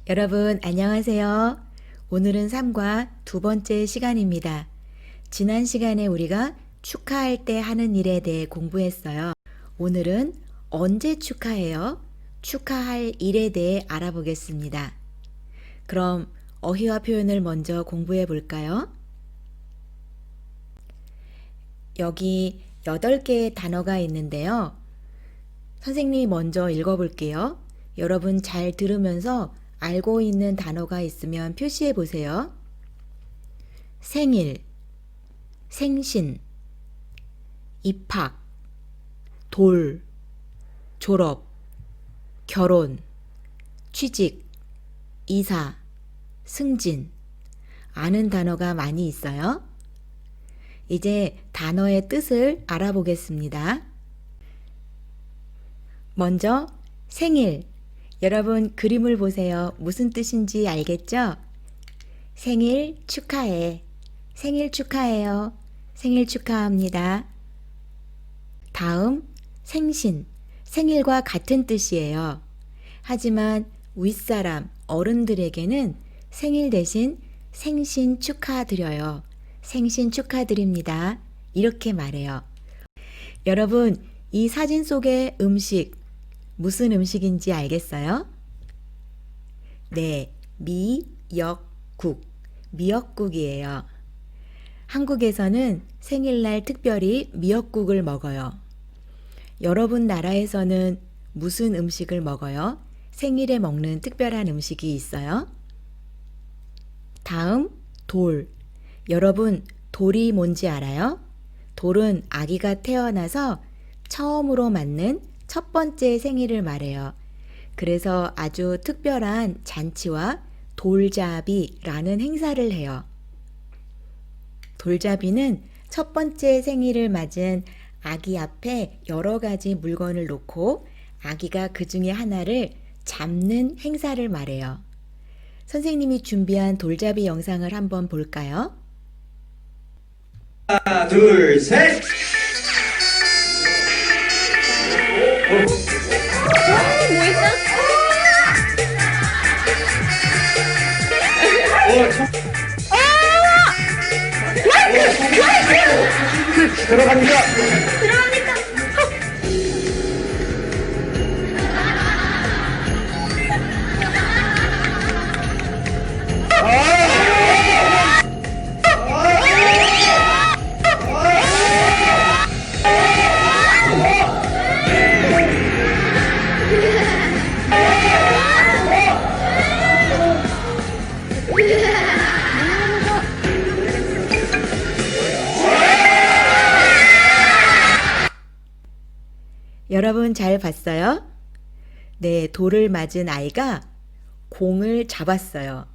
여러분 안녕하세요. 오늘은 3과 두 번째 시간입니다. 지난 시간에 우리가 축하할 때 하는 일에 대해 공부했어요. 오늘은 언제 축하해요? 축하할 일에 대해 알아보겠습니다. 그럼 어휘와 표현을 먼저 공부해 볼까요? 여기 8개의 단어가 있는데요. 선생님이 먼저 읽어볼게요. 여러분 잘 들으면서 알고 있는 단어가 있으면 표시해 보세요. 생일, 생신, 입학, 돌, 졸업, 결혼, 취직, 이사, 승진. 아는 단어가 많이 있어요. 이제 단어의 뜻을 알아보겠습니다. 먼저 생일. 여러분 그림을 보세요. 무슨 뜻인지 알겠죠? 생일 축하해. 생일 축하해요. 생일 축하합니다. 다음 생신. 생일과 같은 뜻이에요. 하지만 윗사람, 어른들에게는 생일 대신 생신 축하드려요. 생신 축하드립니다. 이렇게 말해요. 여러분, 이 사진 속의 음식, 무슨 음식인지 알겠어요? 네, 미역국. 미역국이에요. 한국에서는 생일날 특별히 미역국을 먹어요. 여러분 나라에서는 무슨 음식을 먹어요? 생일에 먹는 특별한 음식이 있어요? 다음, 돌. 여러분, 돌이 뭔지 알아요? 돌은 아기가 태어나서 처음으로 맞는 첫 번째 생일을 말해요. 그래서 아주 특별한 잔치와 돌잡이라는 행사를 해요. 돌잡이는 첫 번째 생일을 맞은 아기 앞에 여러 가지 물건을 놓고 아기가 그 중에 하나를 잡는 행사를 말해요. 선생님이 준비한 돌잡이 영상을 한번 볼까요? 하나, 둘, 셋! 들어갑니다. 여러분 잘 봤어요? 네, 돌을 맞은 아이가 공을 잡았어요.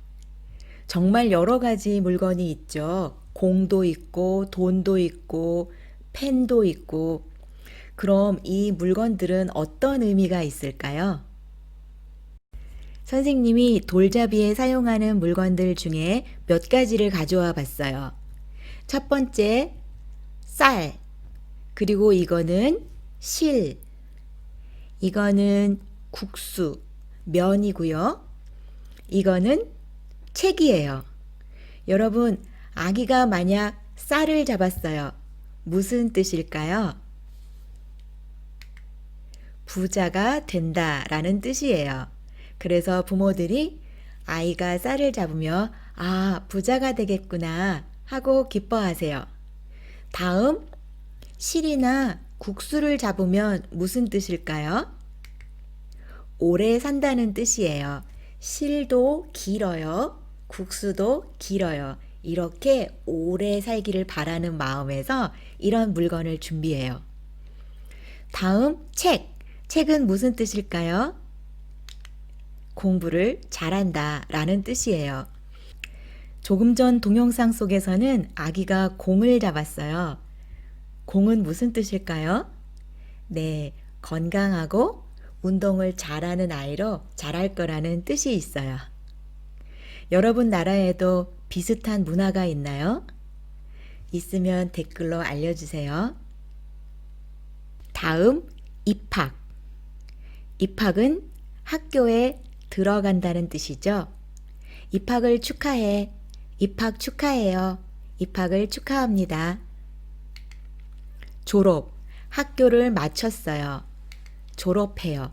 정말 여러 가지 물건이 있죠. 공도 있고, 돈도 있고, 펜도 있고. 그럼 이 물건들은 어떤 의미가 있을까요? 선생님이 돌잡이에 사용하는 물건들 중에 몇 가지를 가져와 봤어요. 첫 번째, 쌀. 그리고 이거는 실. 이거는 국수, 면이고요. 이거는 책이에요. 여러분, 아기가 만약 쌀을 잡았어요. 무슨 뜻일까요? 부자가 된다라는 뜻이에요. 그래서 부모들이 아이가 쌀을 잡으며 아, 부자가 되겠구나 하고 기뻐하세요. 다음, 실이나 국수를 잡으면 무슨 뜻일까요? 오래 산다는 뜻이에요. 실도 길어요. 국수도 길어요. 이렇게 오래 살기를 바라는 마음에서 이런 물건을 준비해요. 다음, 책. 책은 무슨 뜻일까요? 공부를 잘한다 라는 뜻이에요. 조금 전 동영상 속에서는 아기가 공을 잡았어요. 공은 무슨 뜻일까요? 네, 건강하고 운동을 잘하는 아이로 자랄 거라는 뜻이 있어요. 여러분 나라에도 비슷한 문화가 있나요? 있으면 댓글로 알려주세요. 다음, 입학. 입학은 학교에 들어간다는 뜻이죠. 입학을 축하해. 입학 축하해요. 입학을 축하합니다. 졸업, 학교를 마쳤어요. 졸업해요.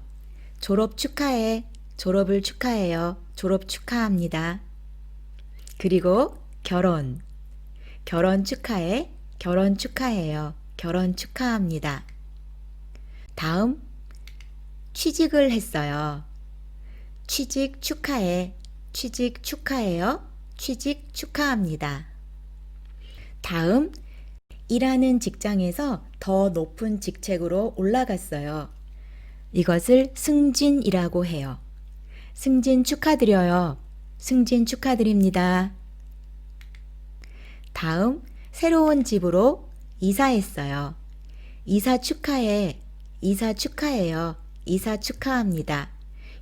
졸업 축하해. 졸업을 축하해요. 졸업 축하합니다. 그리고 결혼, 결혼 축하해. 결혼 축하해요. 결혼 축하합니다. 다음, 취직을 했어요. 취직 축하해. 취직 축하해요. 취직 축하합니다. 다음, 일하는 직장에서 더 높은 직책으로 올라갔어요. 이것을 승진이라고 해요. 승진 축하드려요. 승진 축하드립니다. 다음, 새로운 집으로 이사했어요. 이사 축하해. 이사 축하해요. 이사 축하합니다.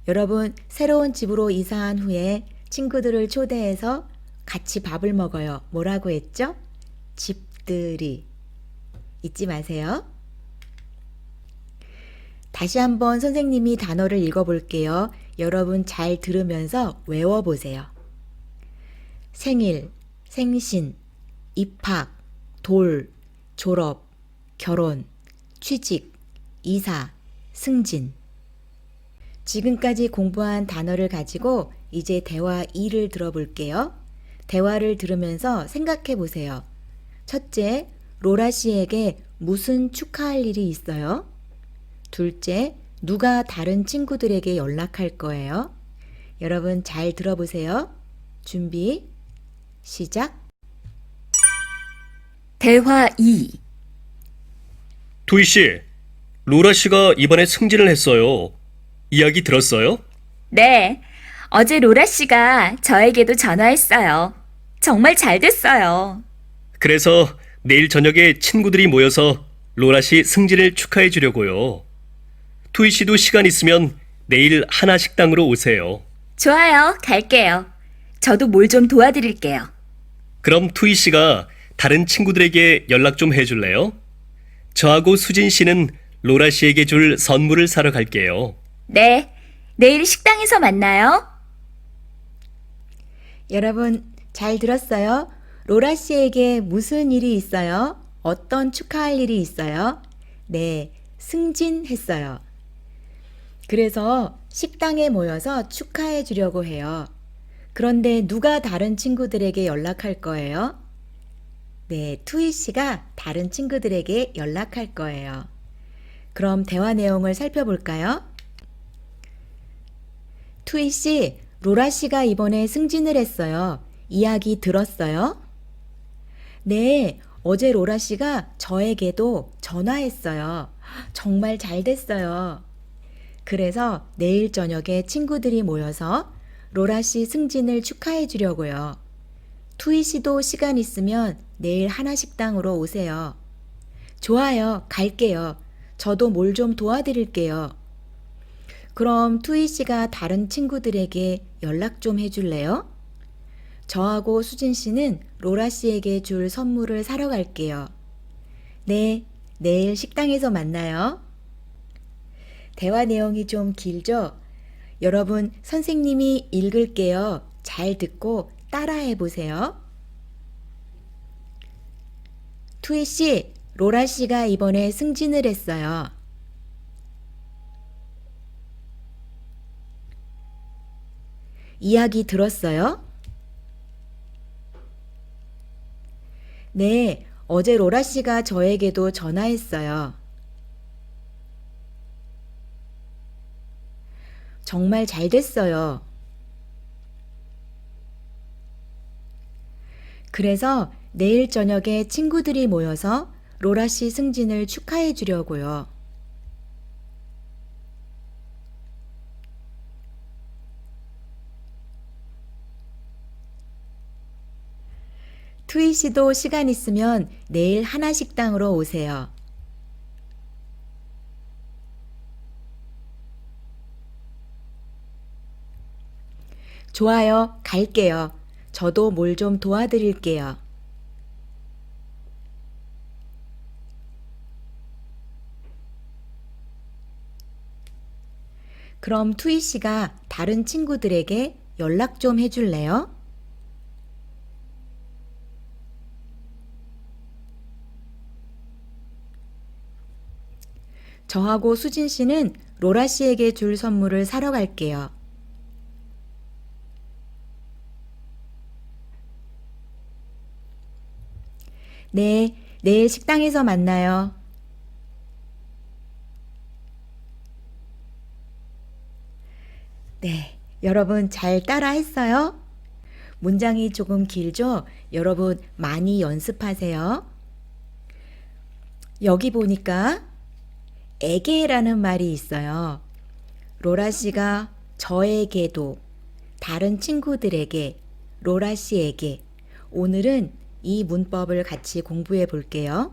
여러분, 새로운 집으로 이사한 후에 친구들을 초대해서 같이 밥을 먹어요. 뭐라고 했죠? 집들이. 잊지 마세요. 다시 한번 선생님이 단어를 읽어볼게요. 여러분 잘 들으면서 외워보세요. 생일, 생신, 입학, 돌, 졸업, 결혼, 취직, 이사, 승진. 지금까지 공부한 단어를 가지고 이제 대화 2를 들어볼게요. 대화를 들으면서 생각해 보세요. 첫째, 로라 씨에게 무슨 축하할 일이 있어요? 둘째, 누가 다른 친구들에게 연락할 거예요? 여러분 잘 들어보세요. 준비, 시작. 대화 2. 도희 씨, 로라 씨가 이번에 승진을 했어요. 이야기 들었어요? 네, 어제 로라 씨가 저에게도 전화했어요. 정말 잘 됐어요. 그래서 내일 저녁에 친구들이 모여서 로라 씨 승진을 축하해 주려고요. 도희 씨도 시간 있으면 내일 하나 식당으로 오세요. 좋아요, 갈게요. 저도 뭘 좀 도와드릴게요. 그럼 토희 씨가 다른 친구들에게 연락 좀 해줄래요? 저하고 수진 씨는 로라 씨에게 줄 선물을 사러 갈게요. 네, 내일 식당에서 만나요. 여러분 잘 들었어요? 로라 씨에게 무슨 일이 있어요? 어떤 축하할 일이 있어요? 네, 승진했어요. 그래서 식당에 모여서 축하해 주려고 해요. 그런데 누가 다른 친구들에게 연락할 거예요? 네, 투이 씨가 다른 친구들에게 연락할 거예요. 그럼 대화 내용을 살펴볼까요? 투이 씨, 로라 씨가 이번에 승진을 했어요. 이야기 들었어요? 네, 어제 로라 씨가 저에게도 전화했어요. 정말 잘 됐어요. 그래서 내일 저녁에 친구들이 모여서 로라 씨 승진을 축하해 주려고요. 투이 씨도 시간 있으면 내일 하나식당으로 오세요. 좋아요, 갈게요. 저도 뭘 좀 도와드릴게요. 그럼 투이 씨가 다른 친구들에게 연락 좀 해줄래요? 저하고 수진 씨는 로라 씨에게 줄 선물을 사러 갈게요. 네, 내일 식당에서 만나요. 대화 내용이 좀 길죠? 여러분, 선생님이 읽을게요. 잘 듣고 따라해 보세요. 투이 씨, 로라 씨가 이번에 승진을 했어요. 이야기 들었어요? 네, 어제 로라 씨가 저에게도 전화했어요. 정말 잘 됐어요. 그래서 내일 저녁에 친구들이 모여서 로라 씨 승진을 축하해 주려고요. 투이 씨도 시간 있으면 내일 하나식당으로 오세요. 좋아요, 갈게요. 저도 뭘 좀 도와드릴게요. 그럼 투이 씨가 다른 친구들에게 연락 좀 해줄래요? 저하고 수진 씨는 로라 씨에게 줄 선물을 사러 갈게요. 네, 내일 식당에서 만나요. 네, 여러분 잘 따라 했어요? 문장이 조금 길죠? 여러분 많이 연습하세요. 여기 보니까 에게라는 말이 있어요. 로라 씨가 저에게도, 다른 친구들에게, 로라 씨에게. 오늘은 이 문법을 같이 공부해 볼게요.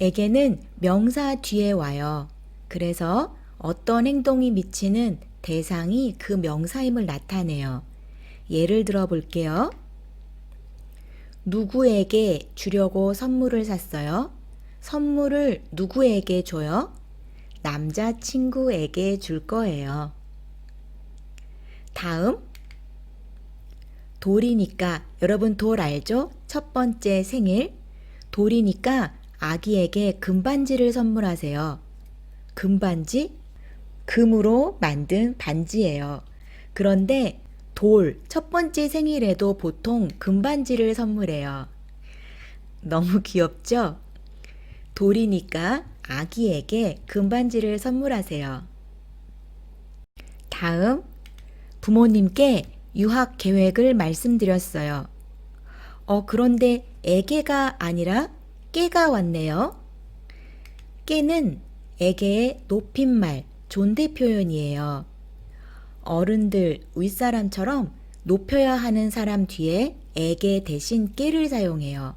에게는 명사 뒤에 와요. 그래서 어떤 행동이 미치는 대상이 그 명사임을 나타내요. 예를 들어 볼게요. 누구에게 주려고 선물을 샀어요? 선물을 누구에게 줘요? 남자친구에게 줄 거예요. 다음, 돌이니까, 여러분 돌 알죠? 첫 번째 생일. 돌이니까 아기에게 금반지를 선물하세요. 금반지? 금으로 만든 반지예요. 그런데 돌, 첫 번째 생일에도 보통 금반지를 선물해요. 너무 귀엽죠? 돌이니까 아기에게 금반지를 선물하세요. 다음, 부모님께 유학 계획을 말씀드렸어요. 그런데 에게가 아니라 깨가 왔네요. 깨는 에게의 높임말, 존대 표현이에요. 어른들, 윗사람처럼 높여야 하는 사람 뒤에 에게 대신 깨를 사용해요.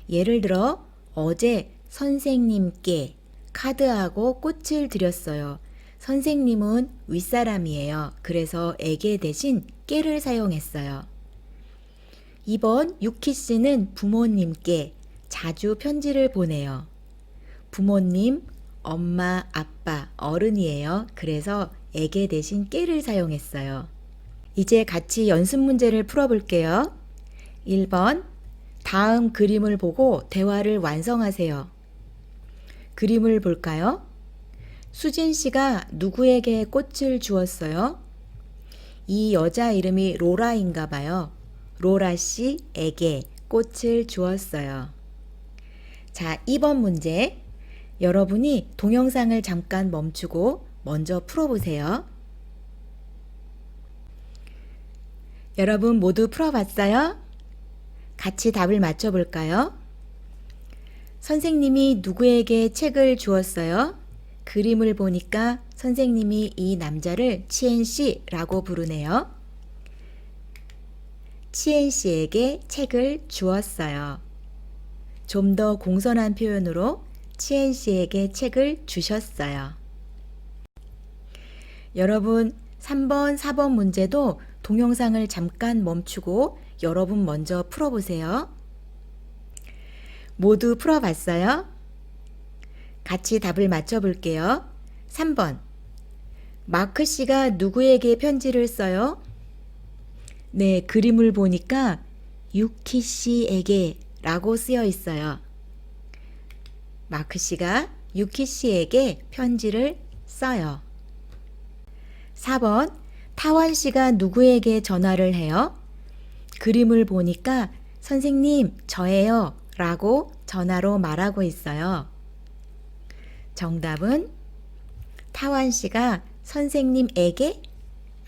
예를 들어 어제 선생님께 카드하고 꽃을 드렸어요. 선생님은 윗사람이에요. 그래서 에게 대신 깨를 사용했어요. 2번 유키 씨는 부모님께 자주 편지를 보내요. 부모님, 엄마, 아빠, 어른이에요. 그래서 에게 대신 깨를 사용했어요. 이제 같이 연습 문제를 풀어볼게요. 1번, 다음 그림을 보고 대화를 완성하세요. 그림을 볼까요? 수진 씨가 누구에게 꽃을 주었어요? 이 여자 이름이 로라인가 봐요. 로라 씨에게 꽃을 주었어요. 자, 2번 문제. 여러분이 동영상을 잠깐 멈추고 먼저 풀어보세요. 여러분 모두 풀어봤어요? 같이 답을 맞춰볼까요? 선생님이 누구에게 책을 주었어요? 그림을 보니까 선생님이 이 남자를 치엔씨라고 부르네요. 치엔씨에게 책을 주었어요. 좀 더 공손한 표현으로 치엔씨에게 책을 주셨어요. 여러분 3번, 4번 문제도 동영상을 잠깐 멈추고 여러분 먼저 풀어보세요. 모두 풀어봤어요? 같이 답을 맞춰볼게요. 3번. 마크 씨가 누구에게 편지를 써요? 네, 그림을 보니까 유키 씨에게 라고 쓰여 있어요. 마크 씨가 유키 씨에게 편지를 써요. 4번. 타원 씨가 누구에게 전화를 해요? 그림을 보니까 선생님, 저예요 라고 전화로 말하고 있어요. 정답은 타원 씨가 선생님에게?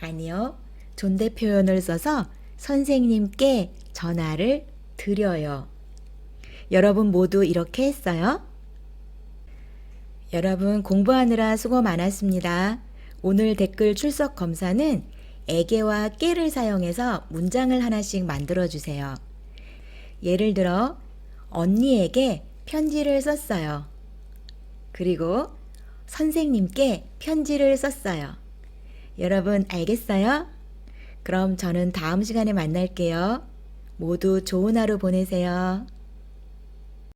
아니요. 존대 표현을 써서 선생님께 전화를 드려요. 여러분 모두 이렇게 했어요? 여러분 공부하느라 수고 많았습니다. 오늘 댓글 출석 검사는 에게와 깨를 사용해서 문장을 하나씩 만들어 주세요. 예를 들어 언니에게 편지를 썼어요. 그리고 선생님께 편지를 썼어요. 여러분 알겠어요? 그럼 저는 다음 시간에 만날게요. 모두 좋은 하루 보내세요.